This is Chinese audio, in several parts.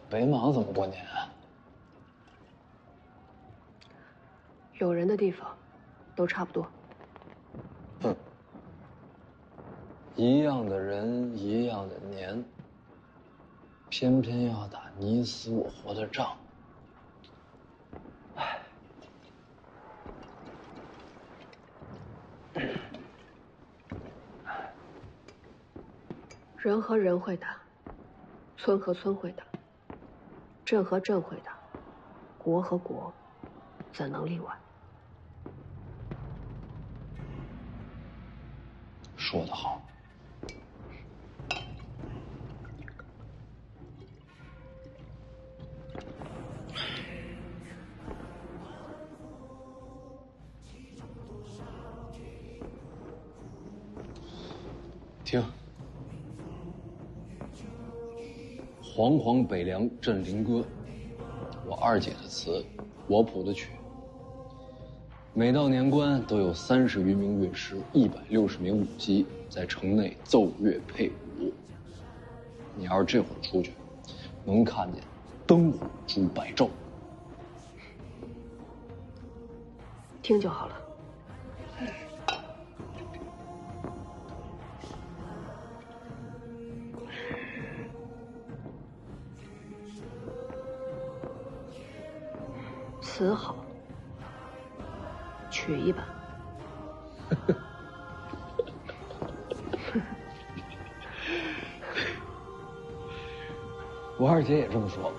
北莽怎么过年啊？有人的地方，都差不多。哼，一样的人，一样的年，偏偏要打你死我活的仗。唉。 人和人会打，村和村会打，镇和镇会打，国和国怎能例外？说得好。听。 煌煌北凉镇灵歌，我二姐的词，我谱的曲。每到年关，都有30余名乐师，160名舞姬在城内奏乐配舞。你要是这会儿出去，能看见灯火珠白昼。听就好了。 词好，曲一般。我二姐也这么说，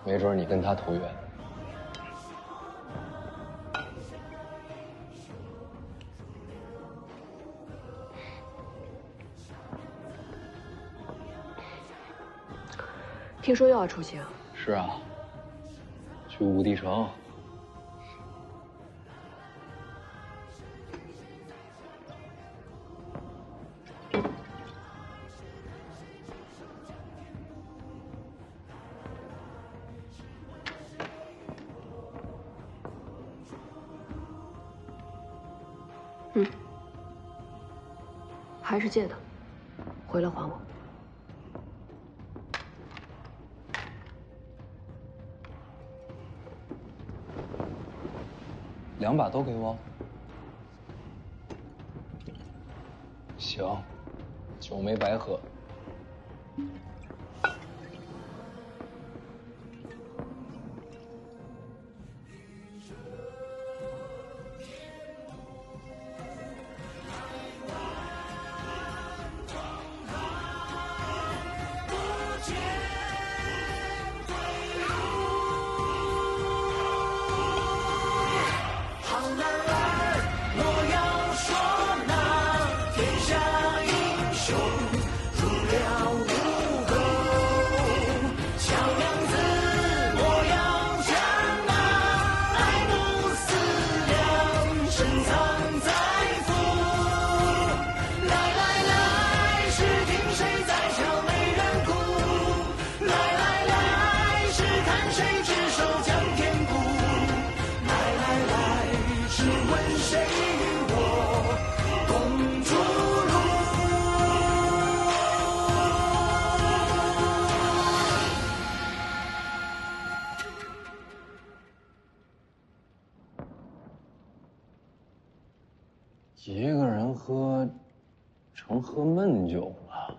没准你跟她投缘。听说又要出行？是啊。 去武帝城。嗯，还是借的，回来还我。 2把都给我。行，酒没白喝。一个人喝，成喝闷酒了。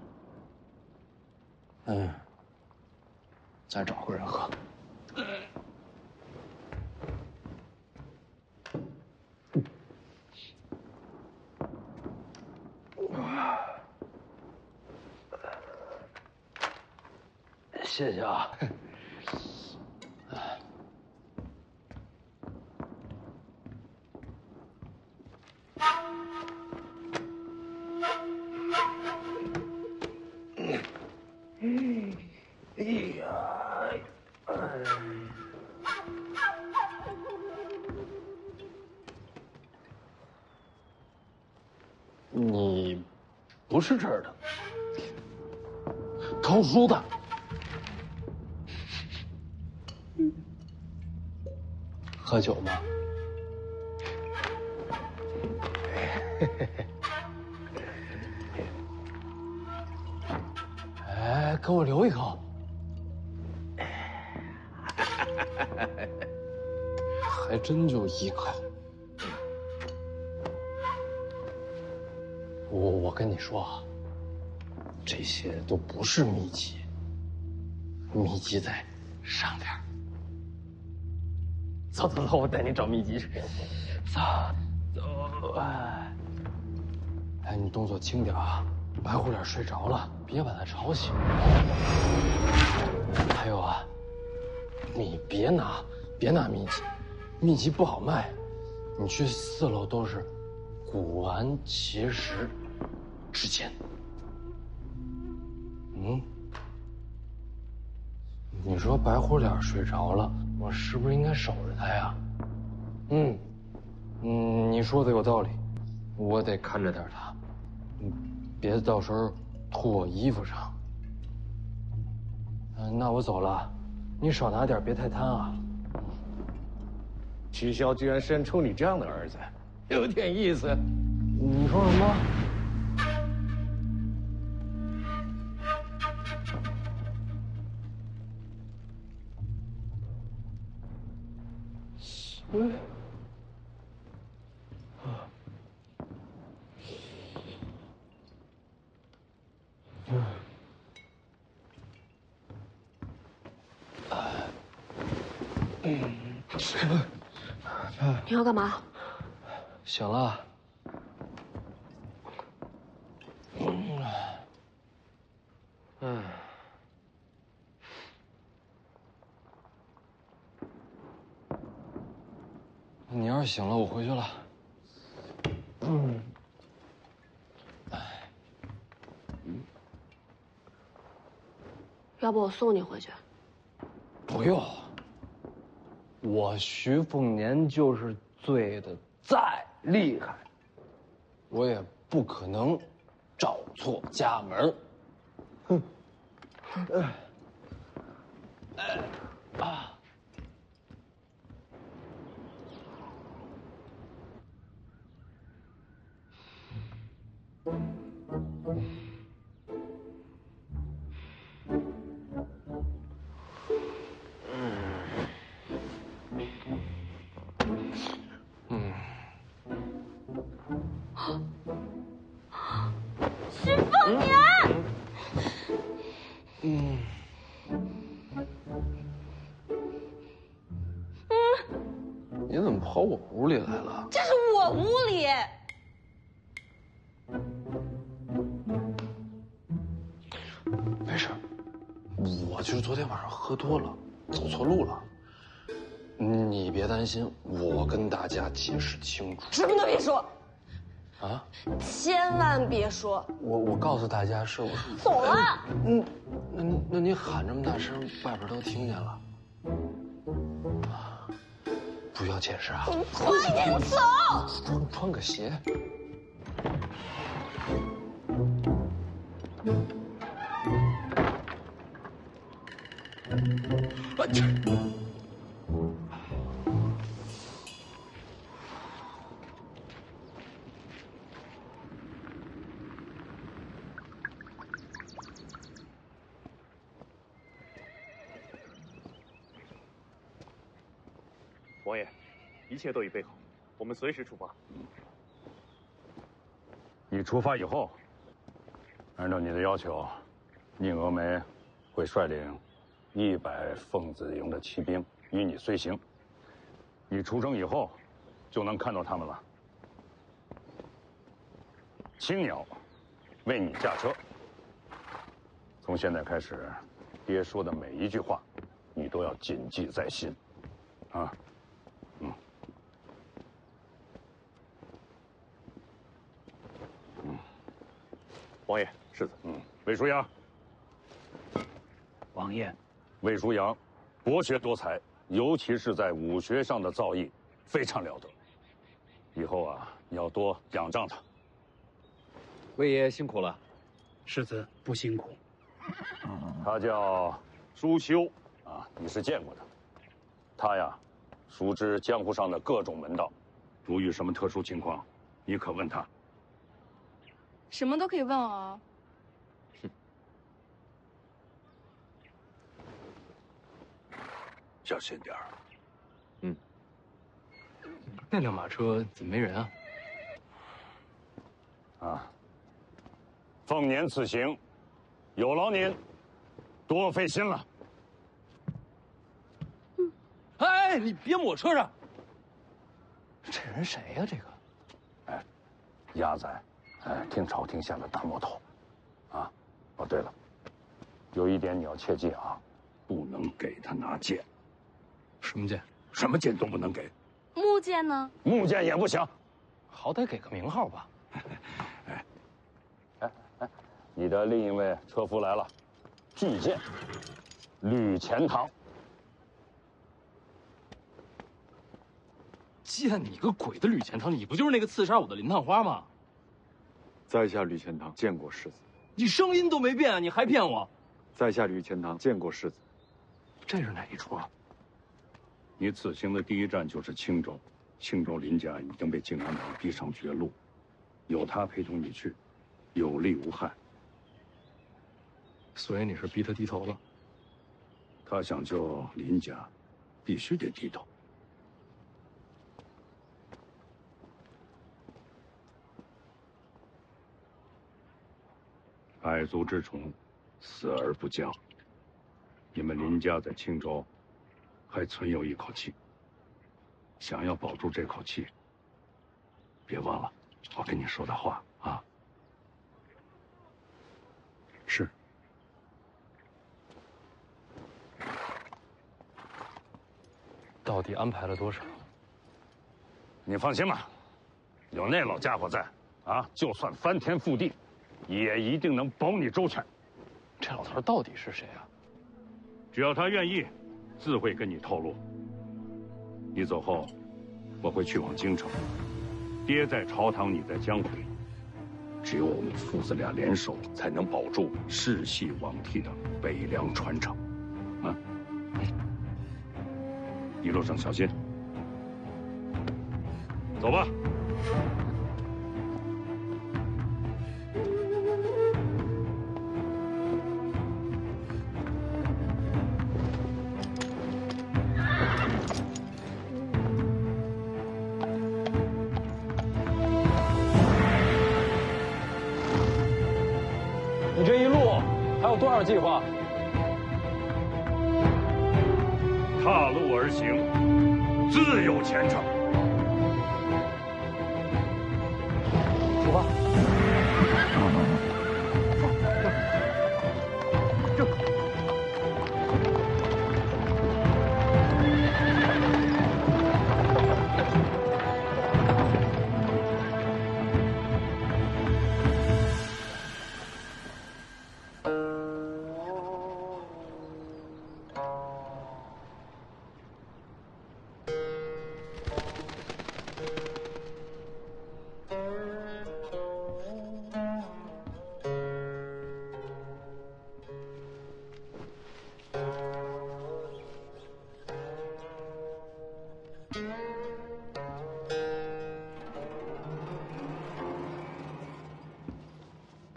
再找个人喝。谢谢啊。你不是这儿的，高叔的。喝酒吗？哎，给我留一口。还真就1口。我跟你说啊，这些都不是秘籍，秘籍在上边。走，我带你找秘籍去。走。哎，你动作轻点啊，白虎脸睡着了，别把他吵醒。还有啊，你别拿秘籍，秘籍不好卖。你去4楼都是古玩奇石之间。你说白虎脸睡着了，我是不是应该守着他呀？你说的有道理，我得看着点他，别到时候吐我衣服上。那我走了，你少拿点，别太贪啊。曲骁居然生出你这样的儿子，有点意思。你说什么？你要干嘛？醒了。你要是醒了，我回去了。要不我送你回去？不用。我徐凤年就是醉的再厉害，我也不可能找错家门。徐凤年，你怎么跑我屋里来了？这是我屋里。没事，我就是昨天晚上喝多了，走错路了。你别担心，我跟大家解释清楚。什么都别说，啊！千万别说。我告诉大家是我。走了。那你喊这么大声，外边都听见了。不要解释啊！你快点走。穿个鞋。王爷，一切都已备好，我们随时出发。你出发以后，按照你的要求，宁峨眉会率领100凤子营的骑兵与你随行。你出征以后，就能看到他们了。青鸟为你驾车。从现在开始，爹说的每一句话，你都要谨记在心，啊。王爷，世子。魏舒阳。王爷，魏舒阳，博学多才，尤其是在武学上的造诣非常了得。以后啊，你要多仰仗他。魏爷辛苦了，世子不辛苦。他叫舒修啊，你是见过的。他呀，熟知江湖上的各种门道，如遇什么特殊情况，你可问他。什么都可以问哦。小心点儿。那辆马车怎么没人啊？啊，奉您此行，有劳您多费心了。哎，你别抹车上！这人谁呀？这个？哎，压在天朝廷下的大魔头。啊，哦对了，有一点你要切记啊，不能给他拿剑。什么剑？什么剑都不能给。木剑呢？木剑也不行。好歹给个名号吧。你的另一位车夫来了，巨剑吕钱塘。见你个鬼的吕钱塘！你不就是那个刺杀我的林探花吗？在下吕钱塘见过世子。你声音都没变，你还骗我？在下吕钱塘见过世子。这是哪一出啊？你此行的第一站就是青州，青州林家已经被靖安党逼上绝路，有他陪同你去，有利无害。所以你是逼他低头了？他想救林家，必须得低头。百足之虫，死而不僵。你们林家在青州还存有一口气，想要保住这口气，别忘了我跟你说的话啊。是。到底安排了多少？你放心吧，有那老家伙在啊，就算翻天覆地，也一定能保你周全。这老头到底是谁啊？只要他愿意，自会跟你透露。你走后，我会去往京城。爹在朝堂，你在江回，只有我们父子俩联手，才能保住世系罔替的北凉传承。啊，一路上小心。走吧。你这一路还有多少计划？踏路而行，自有前程。出发。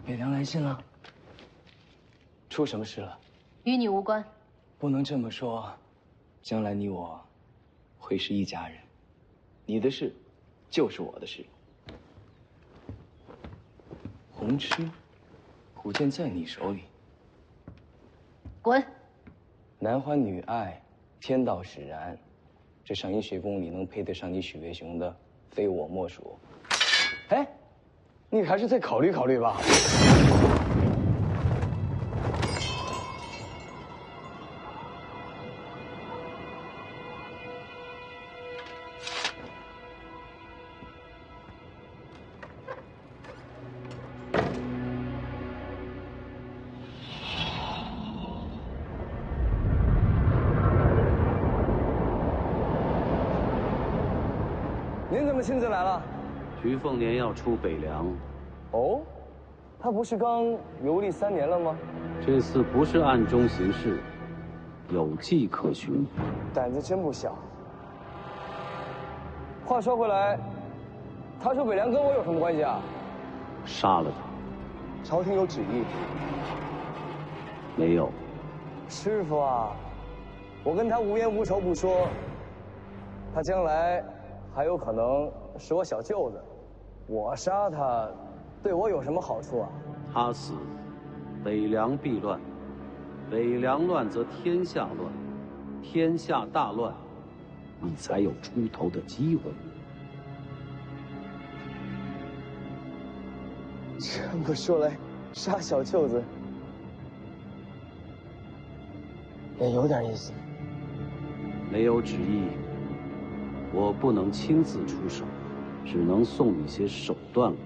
北凉来信了，出什么事了？与你无关。不能这么说，将来你我会是一家人，你的事就是我的事。红螭，古剑在你手里。滚！男欢女爱，天道使然，这上阴学宫里能配得上你许魏雄的，非我莫属。哎，你还是再考虑考虑吧。您怎么亲自来了？徐凤年要出北凉。哦，他不是刚游历3年了吗？这次不是暗中行事，有迹可循。胆子真不小。话说回来，他出北凉跟我有什么关系啊？杀了他。朝廷有旨意。没有。师傅啊，我跟他无冤无仇不说，他将来还有可能是我小舅子。我杀他，对我有什么好处啊？他死，北凉必乱；北凉乱则天下乱，天下大乱，你才有出头的机会。这么说来，杀小舅子也有点意思。没有旨意，我不能亲自出手，只能送你些手段了。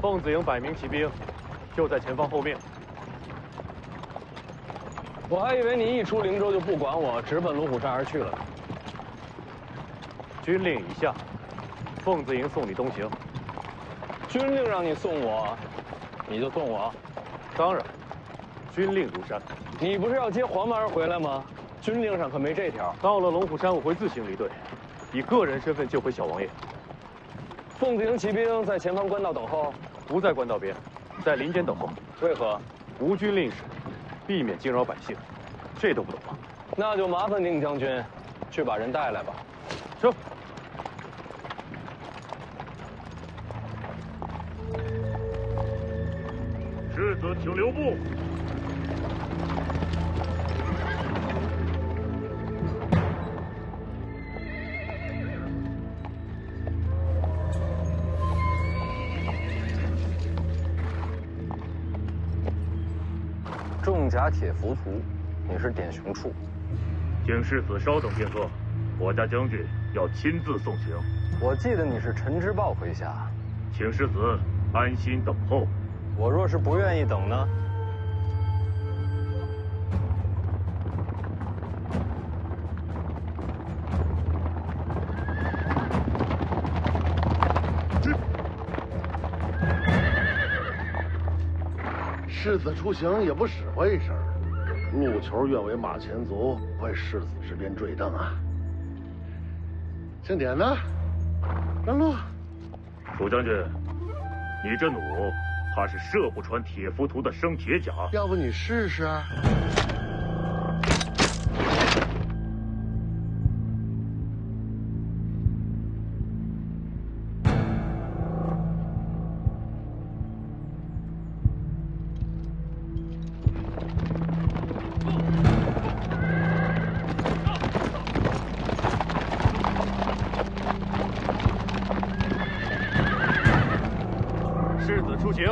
凤子营100名骑兵，就在前方后面。我还以为你一出灵州就不管我，直奔龙虎山而去了。军令已下，凤子营送你东行。军令让你送我，你就送我？当然，军令如山。你不是要接黄毛儿回来吗？军令上可没这条。到了龙虎山，我会自行离队，以个人身份救回小王爷。凤子营骑兵在前方官道等候，不在官道边，在林间等候。为何？无军令时，避免惊扰百姓。这都不懂吗？那就麻烦宁将军，去把人带来吧。是。世子，请留步。重甲铁浮屠，你是典雄处。请世子稍等片刻，我家将军要亲自送行。我记得你是陈之豹麾下，请世子安心等候。我若是不愿意等呢？世子出行也不使唤一声，路球愿为马前卒，为世子这边坠镫啊！庆典呢？让路。楚将军，你这弩怕是射不穿铁浮屠的生铁甲。要不你试试？出行，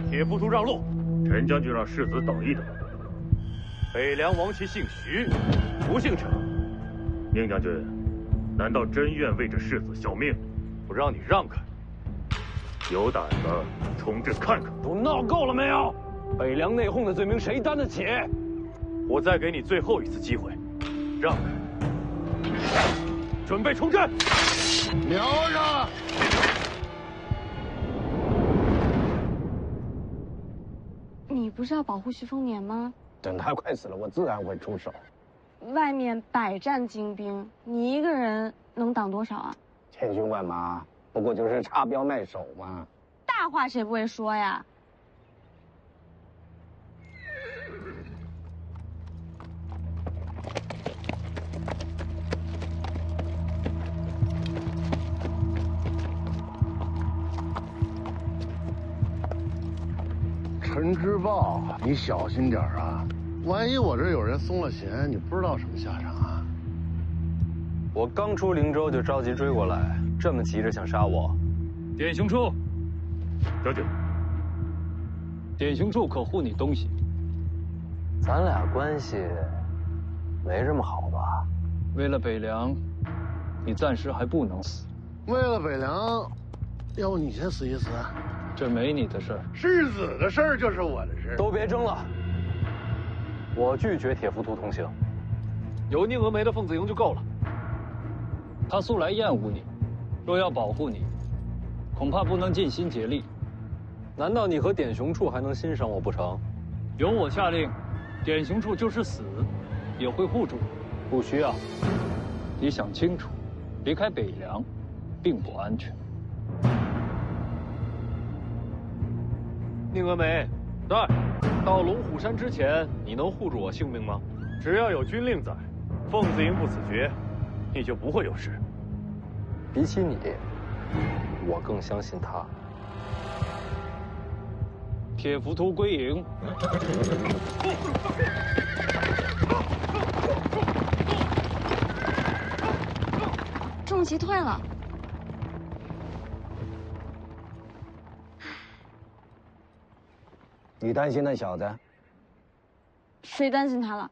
铁浮屠让路。陈将军让世子等一等。北凉王旗姓徐，不姓陈。宁将军，难道真愿为这世子效命？不让你让开，有胆子冲阵看看！都闹够了没有？北凉内讧的罪名谁担得起？我再给你最后一次机会，让开，准备冲阵！瞄着！你不是要保护徐丰年吗？等他快死了，我自然会出手。外面百战精兵，你一个人能挡多少啊？千军万马，不过就是插标卖首嘛。大话谁不会说呀？陈之豹，你小心点啊！万一我这有人松了弦，你不知道什么下场啊！我刚出灵州就着急追过来，这么急着想杀我？典雄处，将军，典雄处可护你东西。咱俩关系没这么好吧？为了北凉，你暂时还不能死。为了北凉，要不你先死一死？这没你的事儿，世子的事儿就是我的事。都别争了，我拒绝铁浮屠同行。有宁峨眉的凤子营就够了。他素来厌恶你，若要保护你，恐怕不能尽心竭力。难道你和典雄处还能欣赏我不成？由我下令，典雄处就是死，也会护住你。不需要。你想清楚，离开北凉，并不安全。宁峨眉，在，到龙虎山之前，你能护住我性命吗？只要有军令在，凤子营不死绝，你就不会有事。比起你，我更相信他。铁浮屠归营。重骑退了。你担心那小子？谁担心他了？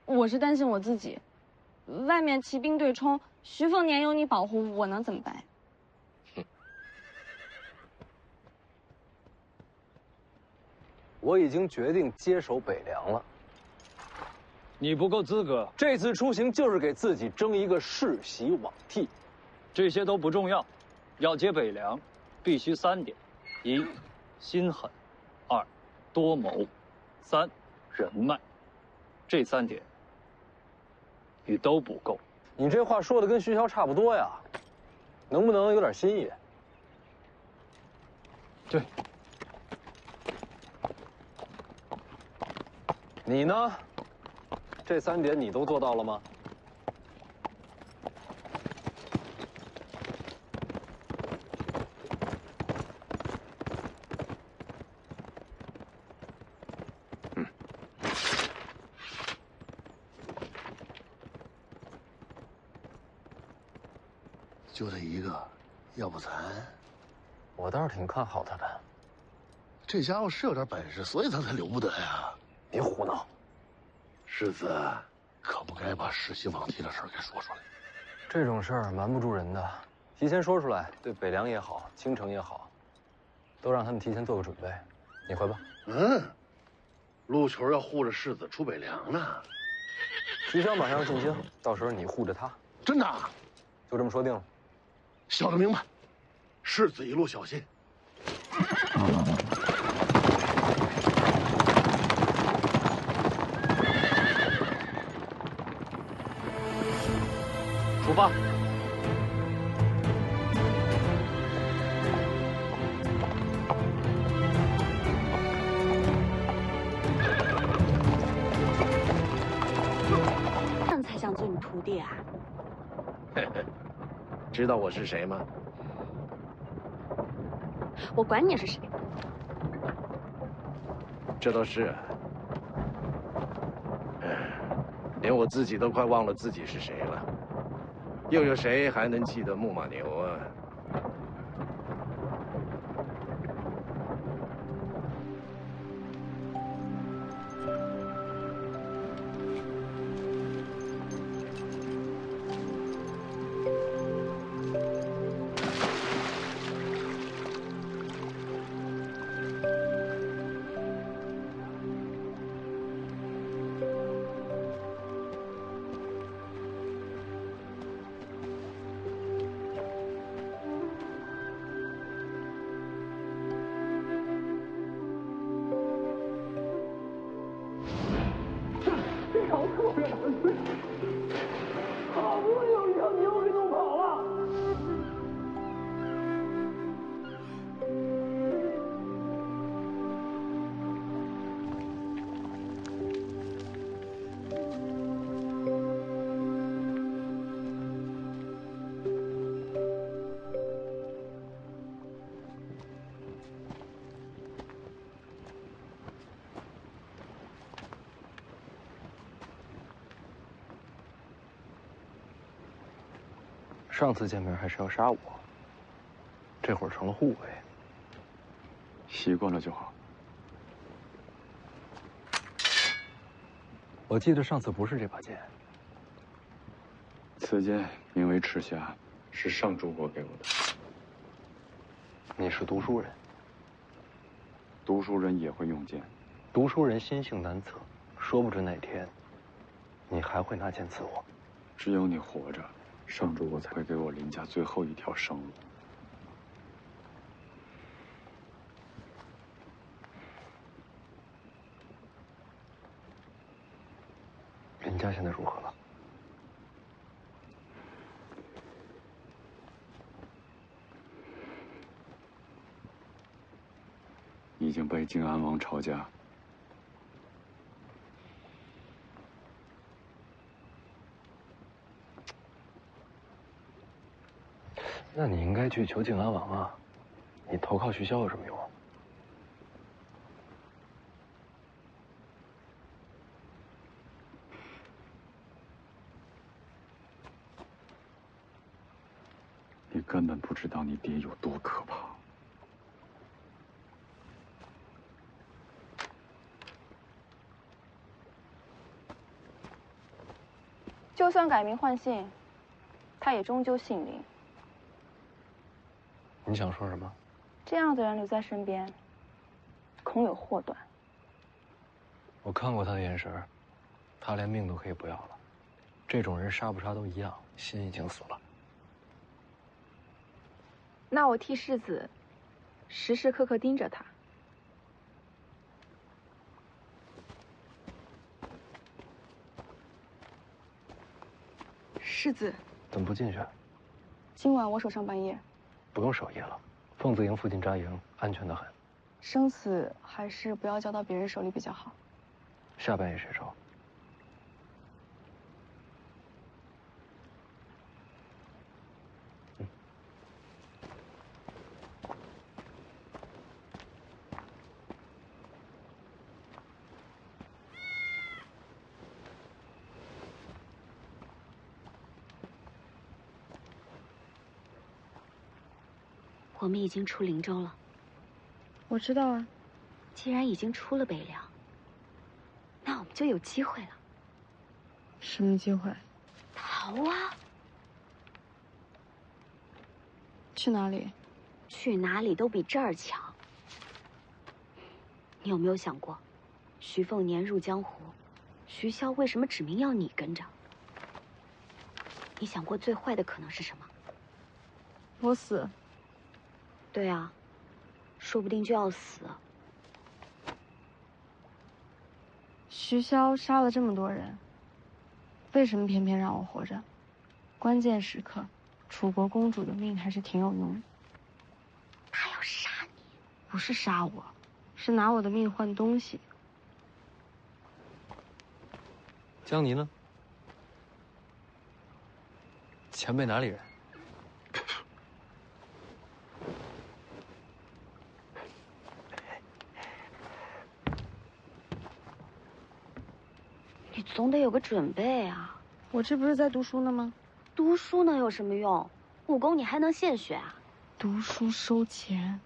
我是担心我自己。外面骑兵对冲，徐凤年有你保护，我能怎么办？我已经决定接手北凉了。你不够资格。这次出行就是给自己争一个世袭罔替。这些都不重要，要接北凉，必须3点：一，心狠；二，多谋；三，人脉。这3点，你都不够。你这话说的跟徐骁差不多呀，能不能有点新意？对。你呢？这3点你都做到了吗？就这一个，要不咱？我倒是挺看好他的。这家伙是有点本事，所以他才留不得呀。别胡闹。世子，可不该把世袭罔替的事儿给说出来。这种事儿瞒不住人的，提前说出来，对北凉也好，京城也好，都让他们提前做个准备。你回吧。陆球要护着世子出北凉呢。徐骁马上要进京，到时候你护着他。真的？就这么说定了。晓得明白。世子一路小心。出发。这样才想做你徒弟啊？知道我是谁吗？我管你是谁。这都是。连我自己都快忘了自己是谁了。又有谁还能记得木马牛啊？上次见面还是要杀我，这会儿成了护卫。习惯了就好。我记得上次不是这把剑。此剑名为赤匣，是上主国给我的。你是读书人。读书人也会用剑。读书人心性难测，说不准哪天，你还会拿剑刺我。只有你活着，上主国才会给我林家最后一条生路。林家现在如何了？已经被靖安王抄家。那你应该去求靖安王啊！你投靠徐骁有什么用？你根本不知道你爹有多可怕。就算改名换姓，他也终究姓林。你想说什么？这样的人留在身边，恐有祸端。我看过他的眼神，他连命都可以不要了。这种人杀不杀都一样，心已经死了。那我替世子时时刻刻盯着他。世子，怎么不进去？今晚我守上半夜。不用守夜了，凤子营附近扎营，安全得很。生死还是不要交到别人手里比较好。下半夜谁守？我们已经出灵州了。我知道啊。既然已经出了北凉，那我们就有机会了。什么机会？逃啊！去哪里？去哪里都比这儿强。你有没有想过，徐凤年入江湖，徐骁为什么指明要你跟着？你想过最坏的可能是什么？我死。对啊，说不定就要死。徐骁杀了这么多人，为什么偏偏让我活着？关键时刻，楚国公主的命还是挺有用的。他要杀你？不是杀我，是拿我的命换东西。江离呢？前辈哪里人？你总得有个准备啊！我这不是在读书呢吗？读书能有什么用？武功你还能现学啊？读书收钱，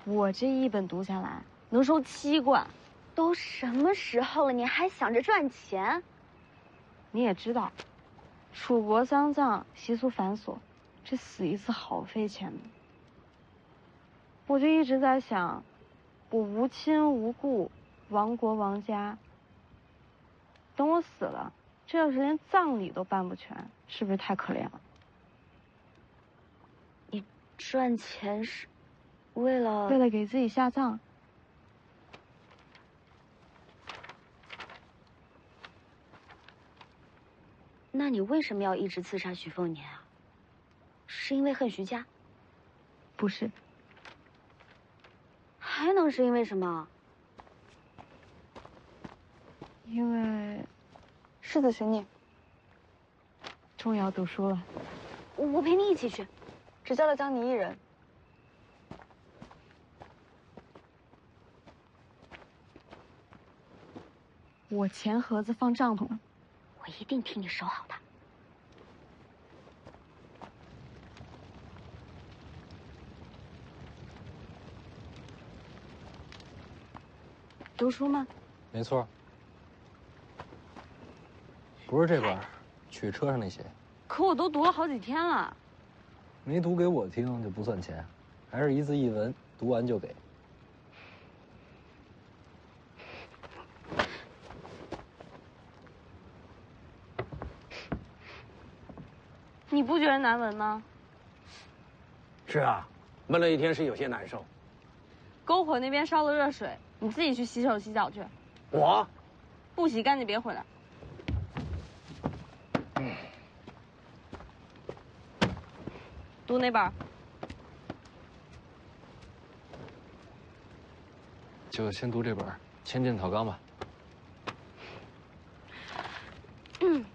我这一本读下来能收7贯。都什么时候了，你还想着赚钱？你也知道，楚国丧葬习俗繁琐，这死一次好费钱的。我就一直在想，我无亲无故，亡国亡家。等我死了，这要是连葬礼都办不全，是不是太可怜了？你赚钱是为了给自己下葬。那你为什么要一直刺杀徐凤年啊？是因为恨徐家？不是。还能是因为什么？因为世子寻你，终于要读书了。我陪你一起去，只叫了江你一人。我钱盒子放帐篷了，我一定替你守好它。读书吗？没错。不是这本，去车上那些。可我都读了好几天了。没读给我听就不算钱，还是一字一文，读完就给。你不觉得难闻吗？是啊，闷了一天是有些难受。篝火那边烧了热水，你自己去洗手洗脚去。我不洗干净别回来。读哪本？就先读这本《千剑草纲》吧。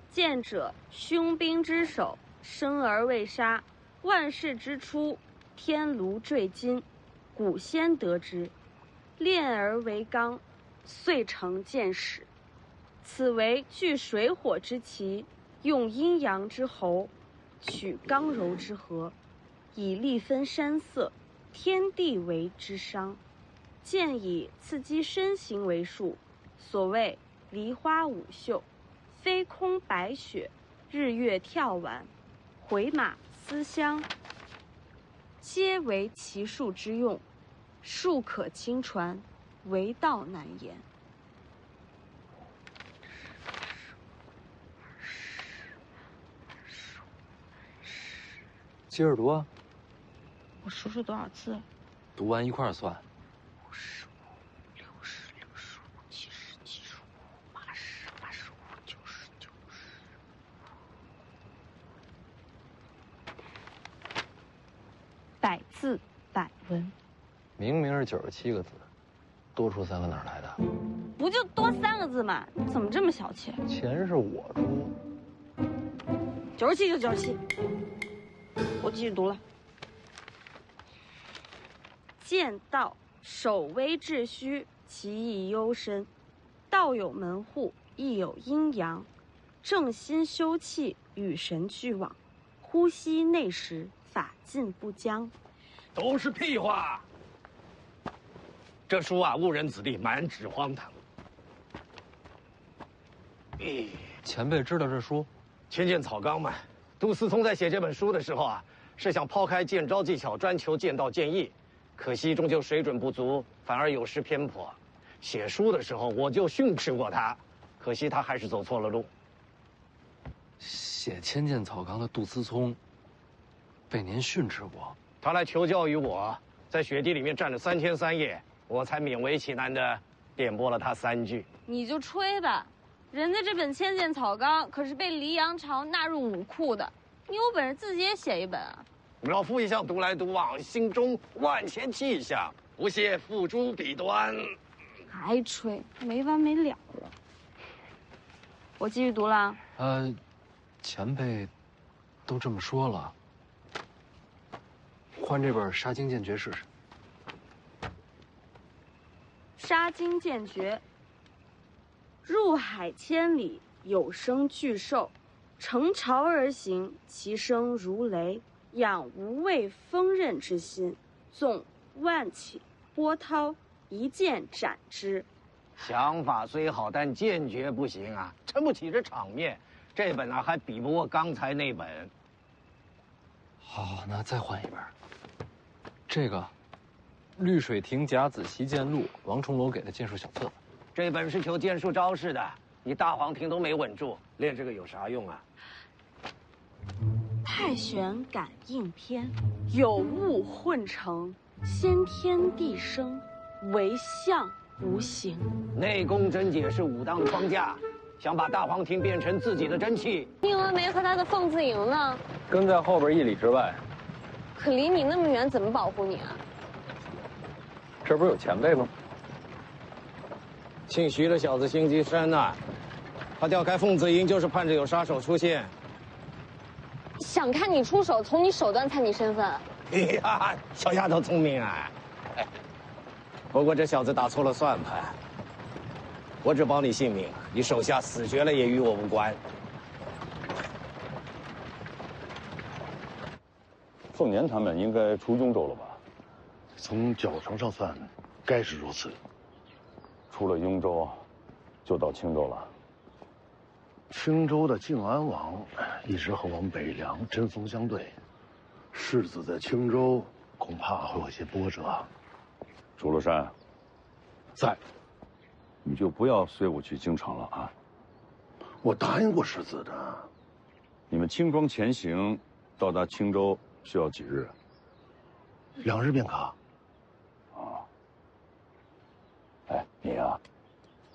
剑者，凶兵之首，生而未杀，万世之初，天炉坠金，古先得之，炼而为钢，遂成剑矢。此为聚水火之奇，用阴阳之候，取刚柔之和，以力分山色，天地为之商。剑以刺激身形为数，所谓梨花舞袖，飞空白雪，日月跳丸，回马思乡，皆为其术之用，术可轻传，为道难言。接着读啊。我数数多少字？读完一块儿算。100字100文，明明是97个字，多出3个哪儿来的？不就多3个字吗？怎么这么小气？钱是我出。97就97，我继续读了。剑道，守微秩序，其意幽深。道有门户，亦有阴阳。正心修气，与神俱往。呼吸内实，法尽不僵。都是屁话。这书啊，误人子弟，满纸荒唐。前辈知道这书？千剑草纲嘛。杜思聪在写这本书的时候啊，是想抛开剑招技巧，专求剑道剑艺。可惜终究水准不足，反而有失偏颇。写书的时候我就训斥过他，可惜他还是走错了路。写《千剑草纲》的杜思聪，被您训斥过？他来求教于我，在雪地里面站了3天3夜，我才勉为其难的点拨了他3句。你就吹吧，人家这本《千剑草纲》可是被黎阳朝纳入武库的，你有本事自己也写一本啊！老夫一向独来独往，心中万千气象，不屑付诸笔端。还吹，没完没了了。我继续读了。前辈都这么说了，换这本《杀精剑诀》试试。杀精剑诀：入海千里，有声巨兽，乘潮而行，其声如雷。养无畏锋刃之心，纵万顷波涛，一剑斩之。想法虽好，但剑诀不行啊，撑不起这场面。这本啊，还比不过刚才那本。好，那再换一本。这个，《绿水亭甲子习剑录》，王重楼给的剑术小册子。这本是求剑术招式的，你大黄庭都没稳住，练这个有啥用啊？太玄感应篇，有物混成，先天地生，唯相无形。内功真解是武当框架，想把大黄庭变成自己的真气。宁峨眉和他的凤字营呢？跟在后边1里之外。可离你那么远，怎么保护你啊？这不是有前辈吗？姓徐的小子心机深呐，他调开凤子营就是盼着有杀手出现。想看你出手，从你手段猜你身份。哎呀，小丫头聪明啊！哎，不过这小子打错了算盘。我只保你性命，你手下死绝了也与我无关。凤年他们应该出雍州了吧？从脚程上算，该是如此。出了雍州，就到青州了。青州的靖安王一直和我们北凉针锋相对，世子在青州恐怕会有些波折。楚禄山，在，你就不要随我去京城了啊！我答应过世子的。你们轻装前行，到达青州需要几日？2日便可。啊。哎，你呀，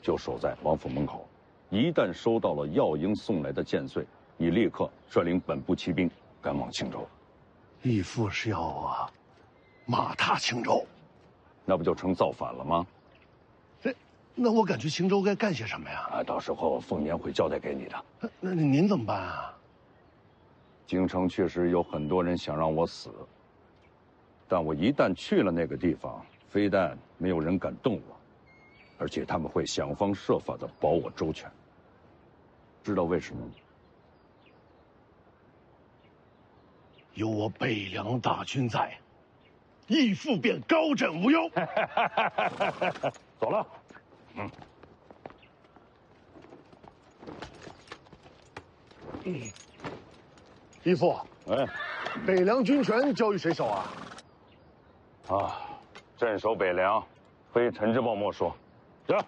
就守在王府门口。一旦收到了耀英送来的剑穗，你立刻率领本部骑兵赶往青州。义父是要马踏青州，那不就成造反了吗？那我赶去青州该干些什么呀？啊，到时候凤年会交代给你的。那您怎么办啊？京城确实有很多人想让我死，但我一旦去了那个地方，非但没有人敢动我，而且他们会想方设法的保我周全。知道为什么吗？有我北凉大军在，义父便高枕无忧。走了。义父，哎，北凉军权交于谁手啊？啊，镇守北凉，非陈之豹莫属。行。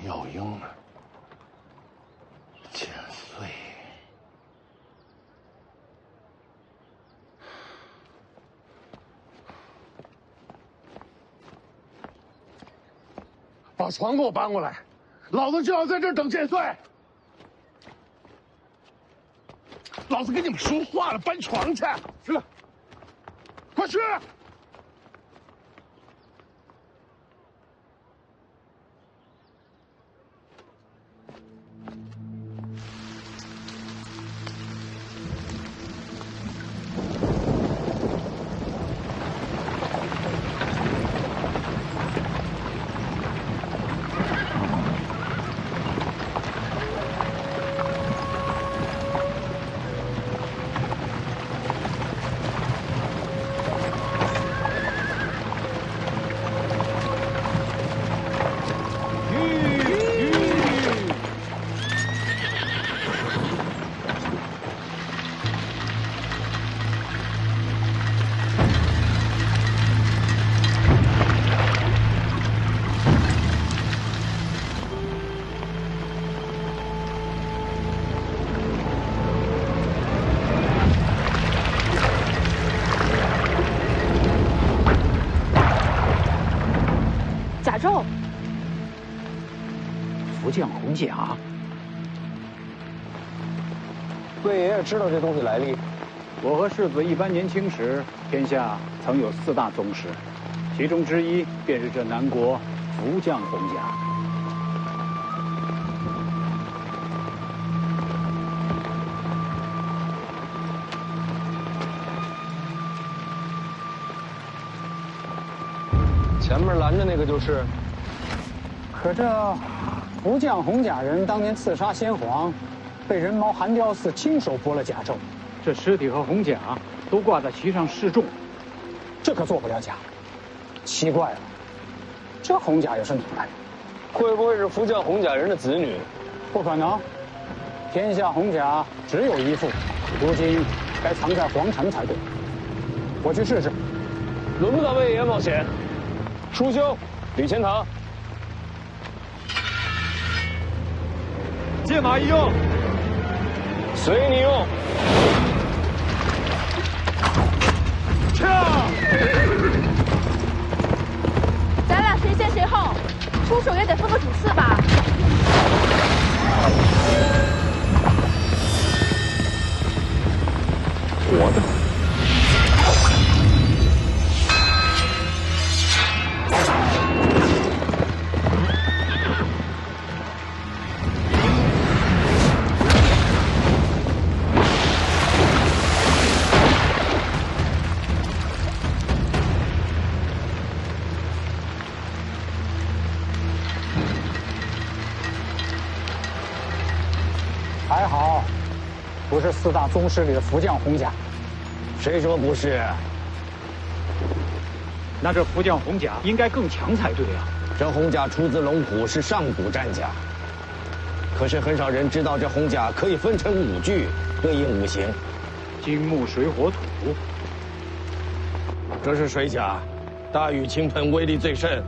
耀英千岁，把床给我搬过来，老子就要在这儿等千岁。老子跟你们说话了，搬床去。是，快去。福将红甲，魏爷爷知道这东西来历。我和世子一般年轻时，天下曾有4大宗师，其中之一便是这南国福将红甲。前面拦着那个就是。可这福将红甲人当年刺杀先皇，被人毛韩雕寺亲手剥了甲胄，这尸体和红甲都挂在旗上示众，这可做不了假。奇怪了，这红甲又是哪来的？会不会是福将红甲人的子女？不可能，天下红甲只有一副，如今该藏在皇城才对。我去试试。轮不到魏爷冒险。叔兄，李钱塘。借马一用，随你用。枪！咱俩谁先谁后，出手也得分个主次吧。活的。还好，不是4大宗师里的福将红甲。谁说不是？那这福将红甲应该更强才对啊！这红甲出自龙虎，是上古战甲。可是很少人知道，这红甲可以分成5具，对应5行：金木水火土。这是水甲，大雨倾盆，威力最甚。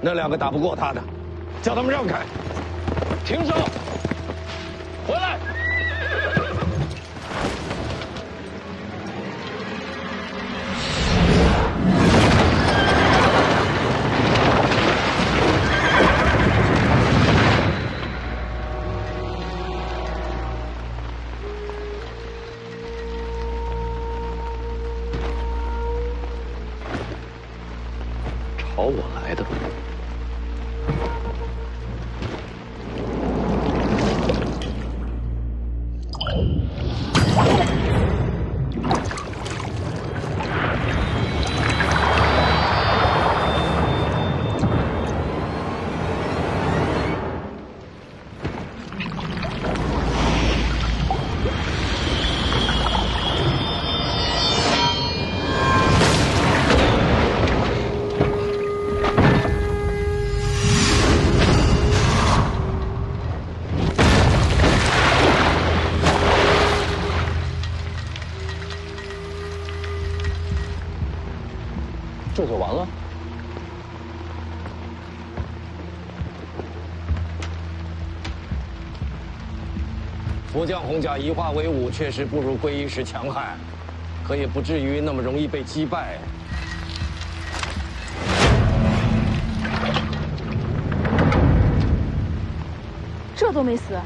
那2个打不过他的，叫他们让开，停手，回来。不将红甲移化为武，确实不如归一时强悍，可也不至于那么容易被击败。这都没死，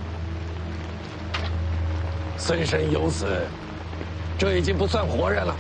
虽身有死，这已经不算活人了。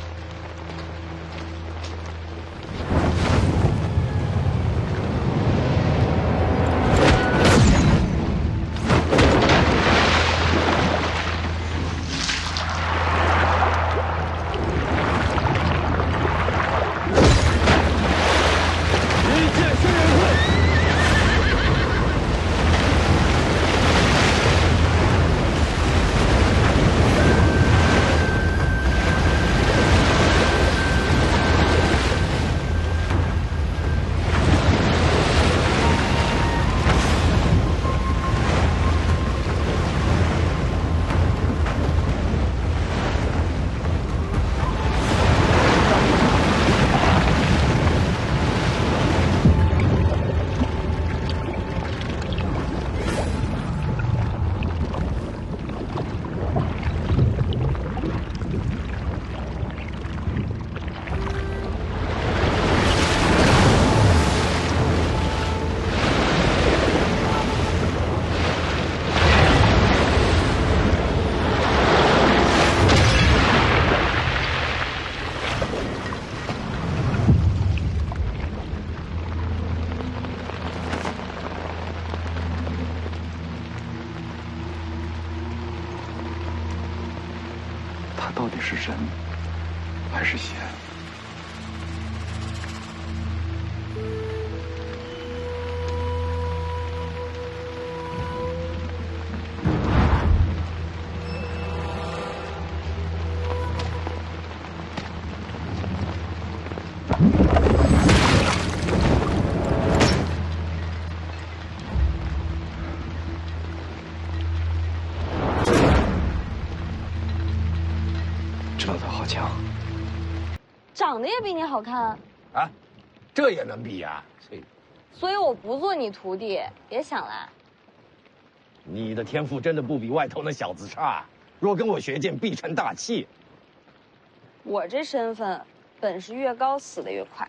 他到底是人还是仙？这他好强！长得也比你好看啊，这也能比呀？所以我不做你徒弟，别想来。你的天赋真的不比外头那小子差，若跟我学剑，必成大器。我这身份，本事越高，死得越快。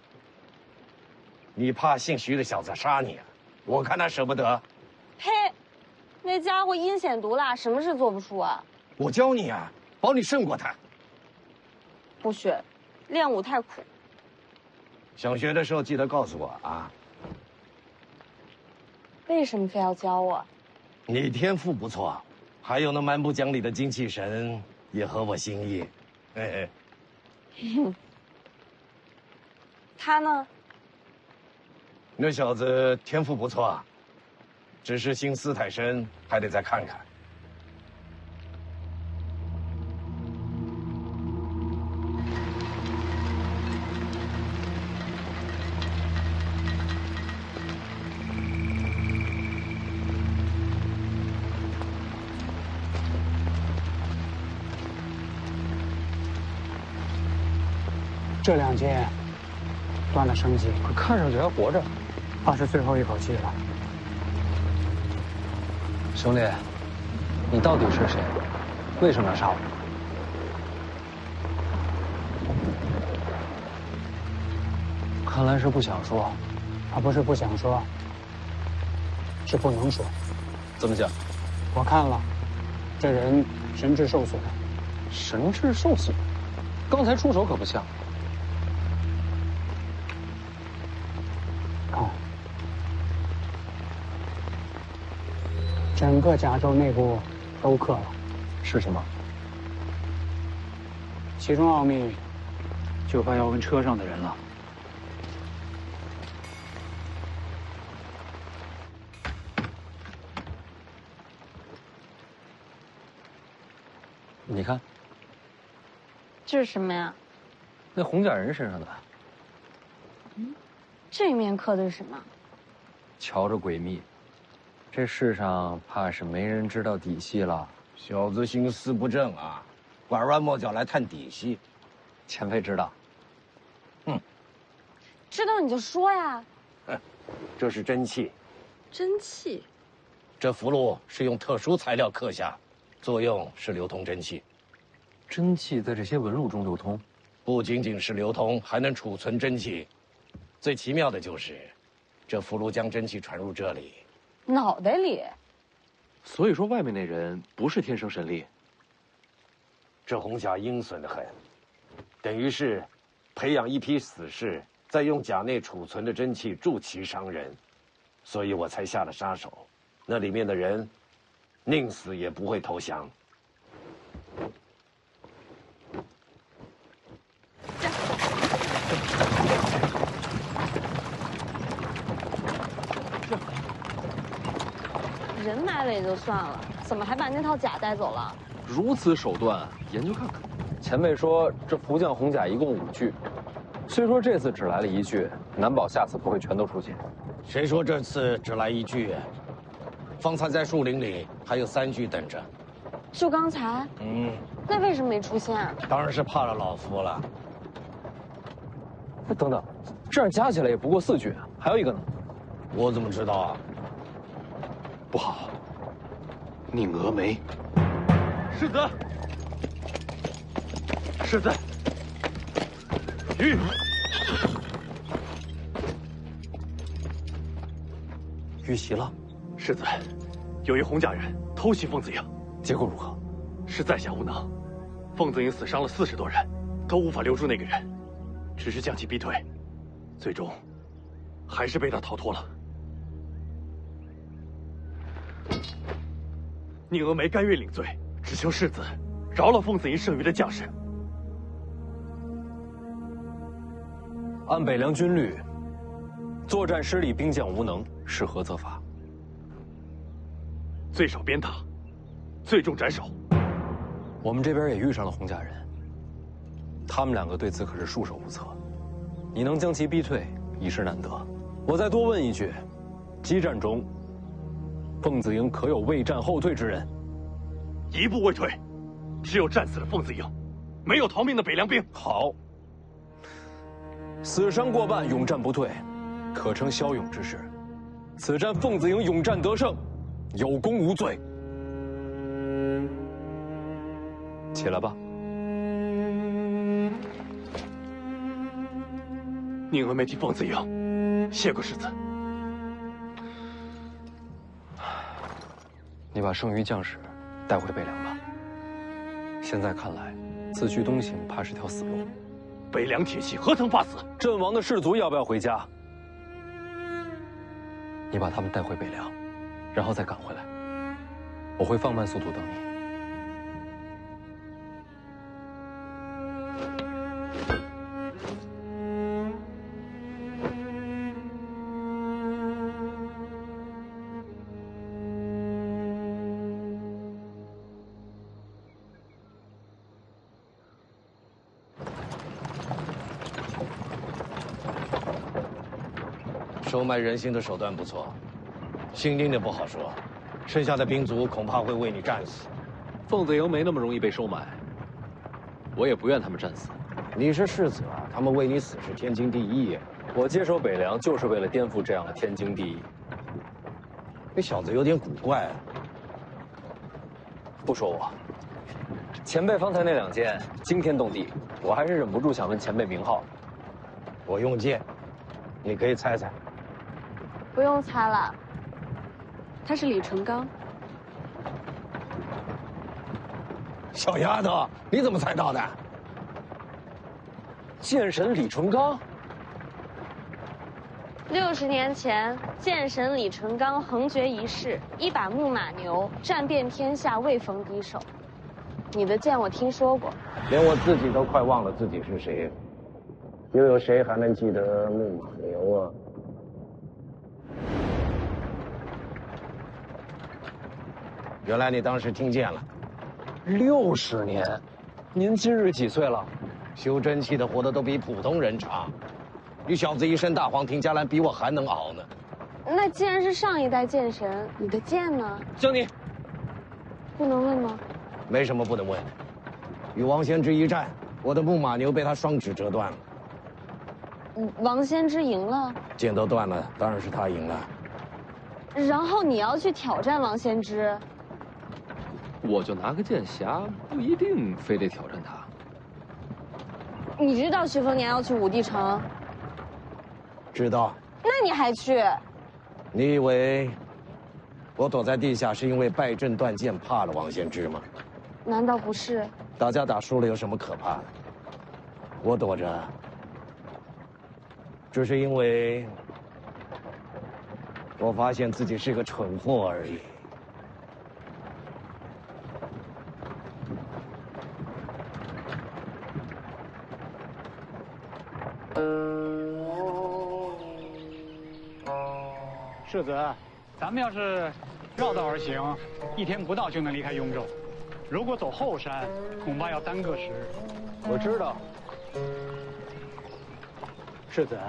你怕姓徐的小子杀你啊？我看他舍不得。嘿，那家伙阴险毒辣，什么事做不出啊？我教你啊，保你胜过他。不学，练武太苦。想学的时候记得告诉我啊。为什么非要教我？你天赋不错，还有那蛮不讲理的精气神也合我心意。嘿嘿。他呢？那小子天赋不错，只是心思太深，还得再看看。这2件断了生机，可看上去还活着，怕是最后一口气了。兄弟，你到底是谁？为什么要杀我？看来是不想说。他不是不想说，是不能说。怎么讲？我看了，这人神智受损。神智受损？刚才出手可不像。看，整个甲胄内部都刻了。是什么？其中奥秘，就怕要问车上的人了。你看，这是什么呀？那红甲人身上的。这面刻的是什么？瞧着诡秘，这世上怕是没人知道底细了。小子心思不正啊，拐弯抹角来探底细。前辈知道。知道你就说呀。这是真气。真气。这符箓是用特殊材料刻下，作用是流通真气。真气在这些纹路中流通，不仅仅是流通，还能储存真气。最奇妙的就是，这符箓将真气传入这里，脑袋里。所以说外面那人不是天生神力。这红甲阴损得很，等于是培养一批死士，再用甲内储存的真气助其伤人，所以我才下了杀手。那里面的人，宁死也不会投降。人买了也就算了，怎么还把那套甲带走了？如此手段，研究看看。前辈说这福将红甲一共5具，虽说这次只来了1具，难保下次不会全都出现。谁说这次只来1具？方才在树林里还有3具等着。就刚才？那为什么没出现？当然是怕了老夫了。等等，这样加起来也不过4具，还有一个呢？我怎么知道啊？不好，宁峨眉。世子，世子，玉，遇袭了。世子，有一红甲人偷袭凤子营，结果如何？是在下无能，凤子营死伤了40多人，都无法留住那个人，只是将其逼退，最终还是被他逃脱了。宁峨眉甘愿领罪，只求世子饶了凤子营剩余的将士。按北凉军律，作战失利，兵将无能，是何责罚？最少鞭挞，最重斩首。我们这边也遇上了红甲人，他们2个对此可是束手无策。你能将其逼退，已是难得。我再多问一句，激战中，凤子营可有未战后退之人？一步未退，只有战死的凤子营，没有逃命的北凉兵。好，死伤过半，勇战不退，可称骁勇之士。此战凤子营勇战得胜，有功无罪。起来吧。宁峨眉替凤子营谢过世子。你把剩余将士带回北凉吧。现在看来，此去东行怕是条死路。北凉铁骑何曾怕死？阵亡的士卒要不要回家？你把他们带回北凉，然后再赶回来。我会放慢速度等你。收买人心的手段不错，新丁的不好说，剩下的兵卒恐怕会为你战死。凤子营没那么容易被收买，我也不愿他们战死。你是世子，他们为你死是天经地义。我接手北凉就是为了颠覆这样的天经地义。这小子有点古怪。不说我，前辈方才那2剑惊天动地，我还是忍不住想问前辈名号。我用剑，你可以猜猜。不用猜了，他是李纯刚。小丫头，你怎么猜到的？剑神李纯刚。60年前，剑神李纯刚横绝一世，一把木马牛，战遍天下，未逢敌手。你的剑我听说过，连我自己都快忘了自己是谁，又有谁还能记得木马牛啊？原来你当时听见了。60年，您今日几岁了？修真气的活得都比普通人长，你小子一身大黄庭伽蓝，比我还能熬呢。那既然是上一代剑神，你的剑呢？江宁，不能问吗？没什么不能问。与王仙芝一战，我的木马牛被他双指折断了。王仙芝赢了，剑都断了，当然是他赢了。然后你要去挑战王仙芝？我就拿个剑匣，不一定非得挑战他。你知道徐丰年要去武帝城？知道。那你还去？你以为我躲在地下是因为败阵断剑怕了王献之吗？难道不是？大家打输了有什么可怕的？我躲着，只是因为我发现自己是个蠢货而已。世子，咱们要是绕道而行，1天不到就能离开雍州。如果走后山，恐怕要耽搁10日。我知道。世子，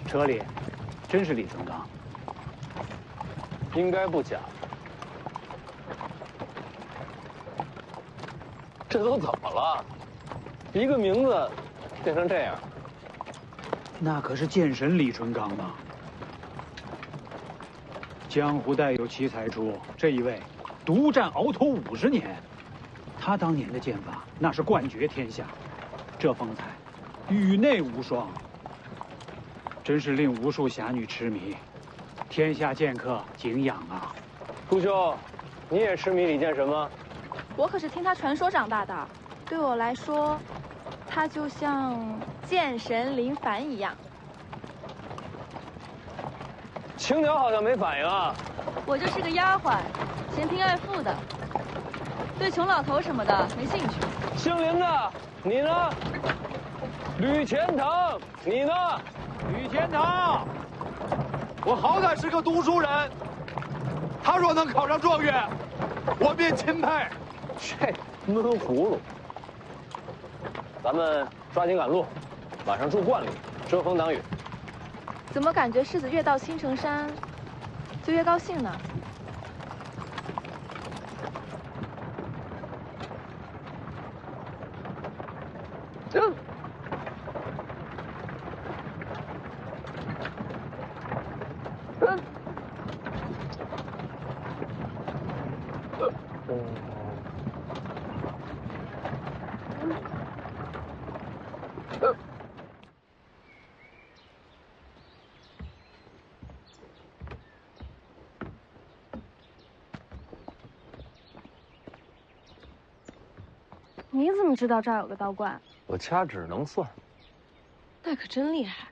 车里真是李存刚？应该不假。这都怎么了？一个名字变成这样。那可是剑神李存刚啊！江湖代有奇才出，这一位独占鳌头50年，他当年的剑法那是冠绝天下，这风采宇内无双，真是令无数侠女痴迷，天下剑客敬仰啊！顾兄，你也痴迷李剑神吗？我可是听他传说长大的，对我来说，他就像剑神林凡一样。青鸟好像没反应啊。我就是个丫鬟，嫌贫爱富的，对穷老头什么的没兴趣。姓林的，你呢？吕钱塘，你呢？吕钱塘，我好歹是个读书人，他若能考上状元，我便钦佩。这闷葫芦。咱们抓紧赶路，晚上住观里，遮风挡雨。怎么感觉世子越到青城山，就越高兴呢？这。你怎么知道这儿有个道观？我掐指能算。那可真厉害。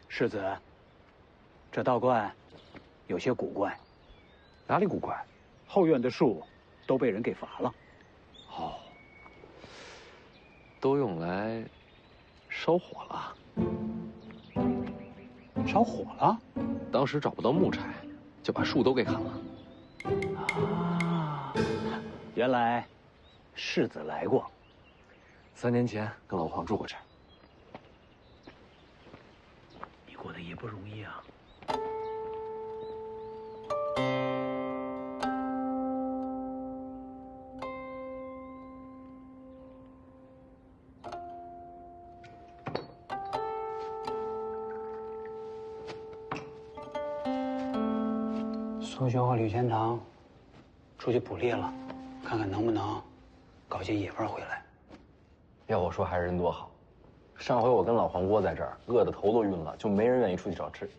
世子，这道观有些古怪。哪里古怪？后院的树都被人给伐了。哦，都用来烧火了。烧火了？当时找不到木柴，就把树都给砍了。啊，原来世子来过。3年前跟老黄住过这儿。你过得也不容易啊。苏兄和吕钱塘出去捕猎了，看看能不能搞些野味回来。要我说，还是人多好。上回我跟老黄窝在这儿，饿得头都晕了，就没人愿意出去找吃。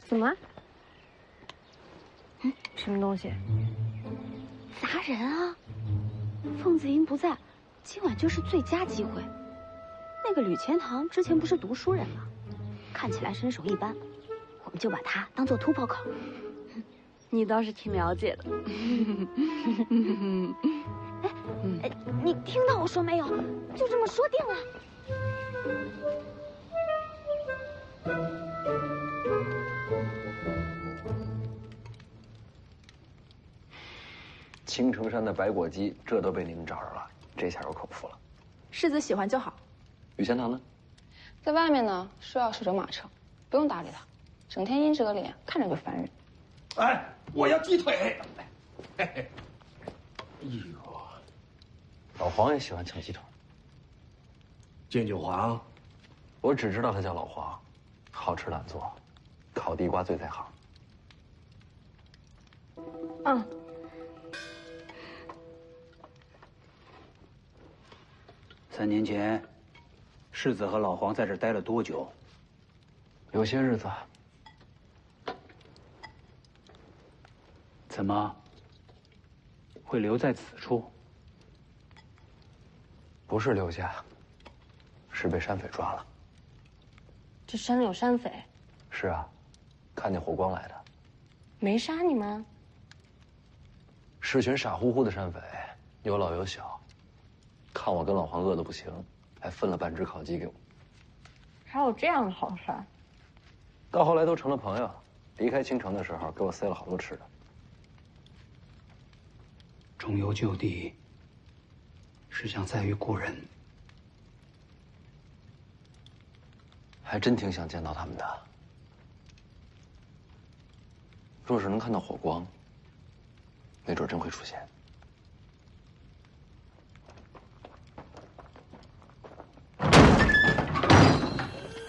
怎么？什么东西？砸人啊！凤子英不在，今晚就是最佳机会。那个吕钱塘之前不是读书人吗？看起来身手一般，我们就把它当做突破口。你倒是挺了解的。哎，你听到我说没有？就这么说定了。青城山的白果鸡，这都被你们找着了，这下有口福了。世子喜欢就好。雨仙堂呢？在外面呢，说要守着马车，不用搭理他，整天阴着个脸，看着就烦人。哎，我要鸡腿。嘿嘿。哎呦，老黄也喜欢抢鸡腿。建九黄，我只知道他叫老黄，好吃懒做，烤地瓜最在行。嗯。3年前，世子和老黄在这儿待了多久？有些日子。怎么会留在此处？不是留下，是被山匪抓了。这山里有山匪？是啊，看见火光来的。没杀你吗？是群傻乎乎的山匪，有老有小。看我跟老黄饿得不行，还分了半只烤鸡给我。还有这样的好事？到后来都成了朋友。离开青城的时候，给我塞了好多吃的。重游旧地，是想再遇故人。还真挺想见到他们的。若是能看到火光，没准真会出现。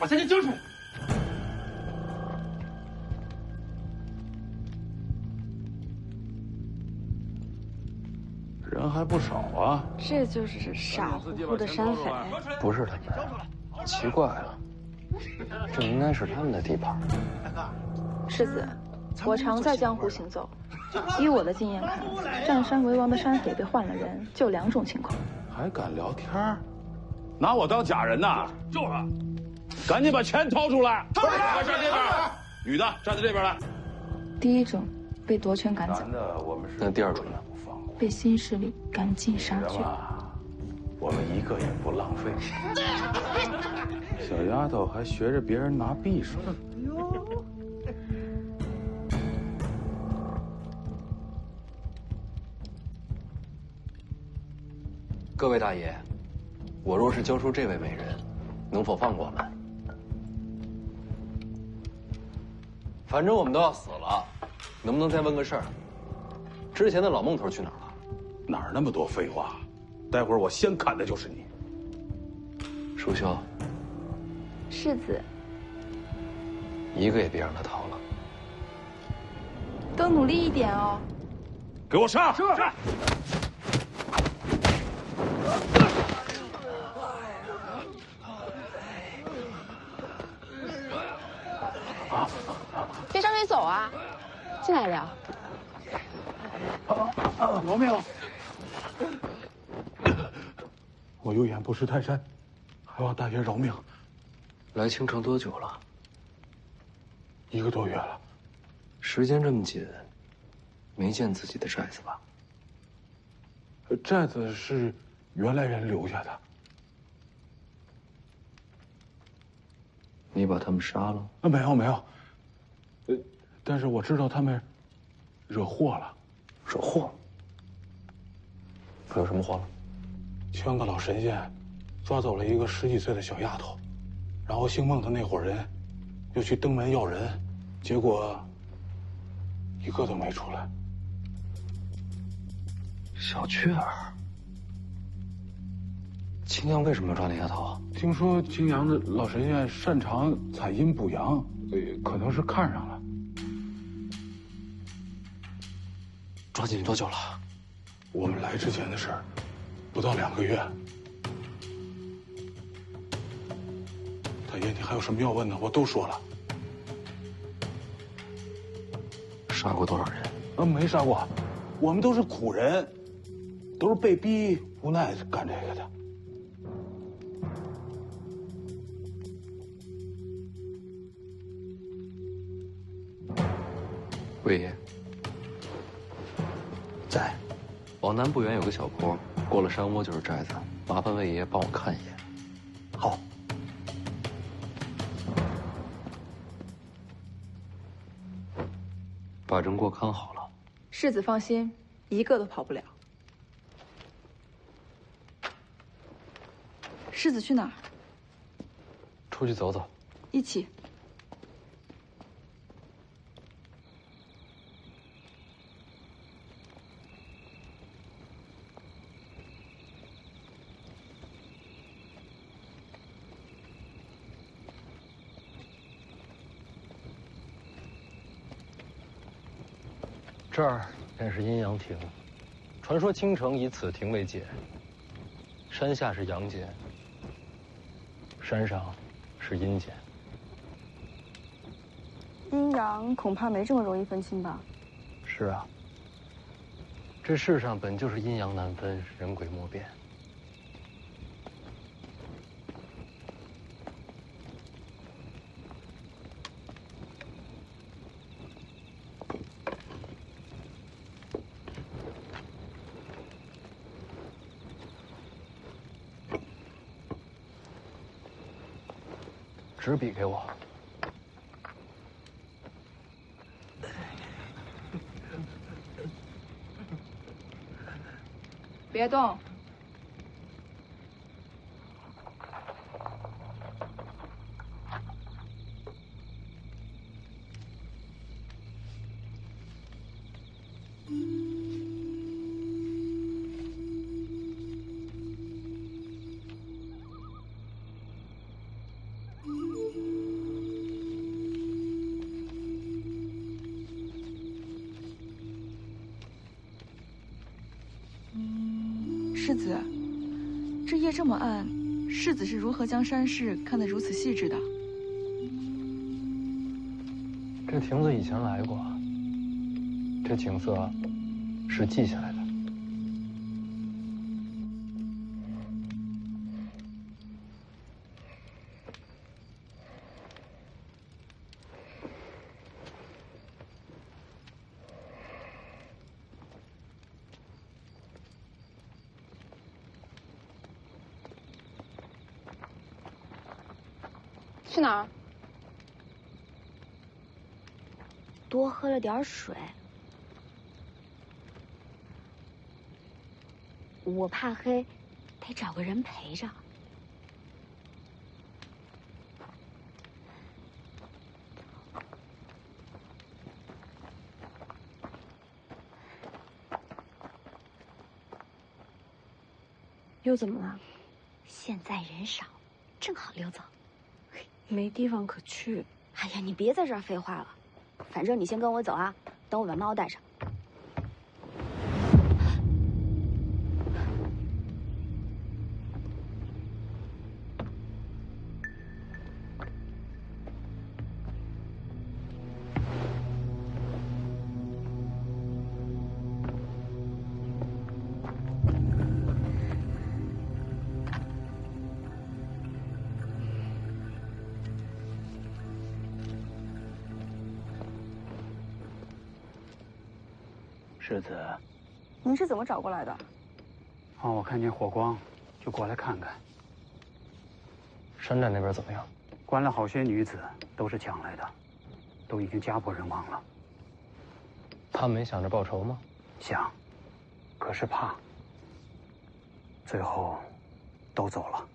把三姐交出来！人还不少啊。这就是傻乎乎的山匪。不是他们，奇怪了，这应该是他们的地盘。世子，我常在江湖行走，依我的经验看，占山为王的山匪被换了人，就2种情况。还敢聊天？拿我当假人呐？就是。赶紧把钱掏出来！站这边，女的站在这边来。第一种被夺权赶走，那第2种呢？被新势力赶尽杀绝。我们一个也不浪费。小丫头还学着别人拿匕首。各位大爷，我若是交出这位美人，能否放过我们？反正我们都要死了，能不能再问个事儿？之前的老孟头去哪儿了？哪儿那么多废话？待会儿我先砍的就是你。淑秀，世子，一个也别让他逃了。都努力一点哦。给我上！是。别张嘴走啊！进来聊。饶命！我有眼不识泰山，还望大爷饶命。来青城多久了？1个多月了。时间这么紧，没见自己的寨子吧？寨子是原来人留下的。你把他们杀了？没有没有。但是我知道他们惹祸了。惹祸？惹什么祸了？枪个老神仙抓走了一个10几岁的小丫头，然后姓孟的那伙人又去登门要人，结果一个都没出来。小雀儿，青阳为什么要抓那丫头？听说青阳的老神仙擅长采阴补阳，可能是看上了。抓进去多久了？我们来之前的事儿，不到2个月。大爷，你还有什么要问的？我都说了。杀过多少人？没杀过，我们都是苦人，都是被逼无奈干这个的。魏爷在。往南不远有个小坡，过了山窝就是寨子，麻烦魏爷帮我看一眼。好。把人给我看好了。世子放心，一个都跑不了。世子去哪儿？出去走走。一起。这儿便是阴阳亭，传说倾城以此亭为界。山下是阳间，山上是阴间。阴阳恐怕没这么容易分清吧？是啊，这世上本就是阴阳难分，人鬼莫辨。纸笔给我。别动。世子，这夜这么暗，世子是如何将山势看得如此细致的？这亭子以前来过，这景色是记下来的。去哪儿？多喝了点水。我怕黑，得找个人陪着。又怎么了？现在人少，正好溜走。没地方可去。哎呀，你别在这儿废话了，反正你先跟我走啊，等我把猫带上。世子，您是怎么找过来的？我看见火光，就过来看看。山寨那边怎么样？关了好些女子，都是抢来的，都已经家破人亡了。他没想着报仇吗？想，可是怕。最后，都走了。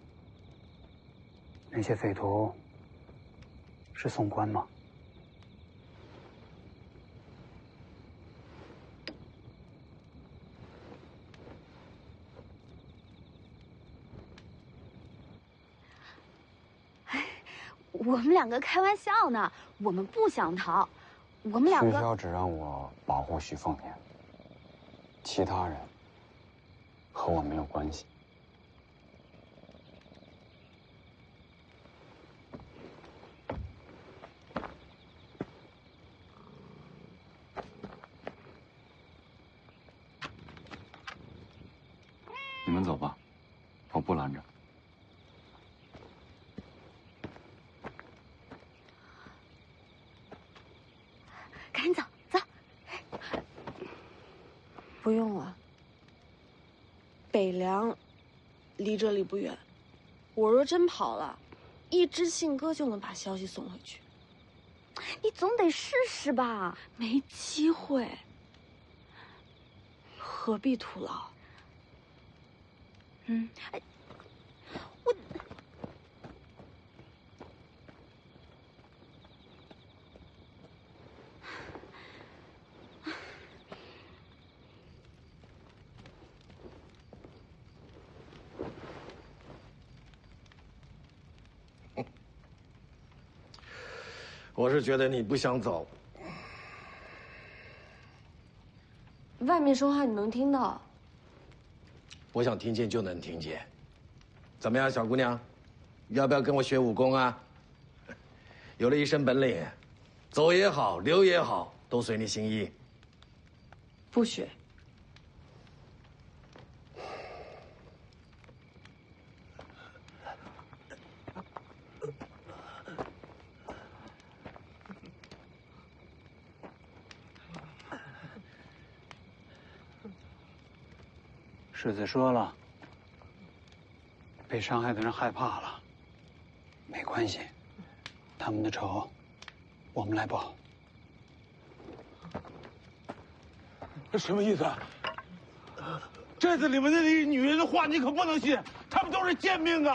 那些匪徒是宋官吗？我们两个开玩笑呢，我们不想逃，我们两个。徐骁只让我保护徐凤年，其他人和我没有关系。你们走吧，我不拦着。赶紧走，走，不用了。北凉离这里不远，我若真跑了，一支信鸽就能把消息送回去。你总得试试吧？没机会，何必徒劳？哎，我。我是觉得你不想走。外面说话你能听到？我想听见就能听见。怎么样，小姑娘，要不要跟我学武功啊？有了一身本领，走也好，留也好，都随你心意。不学。世子说了，被伤害的人害怕了。没关系，他们的仇，我们来报。什么意思？寨子里面那些女人的话你可不能信，她们都是贱命啊！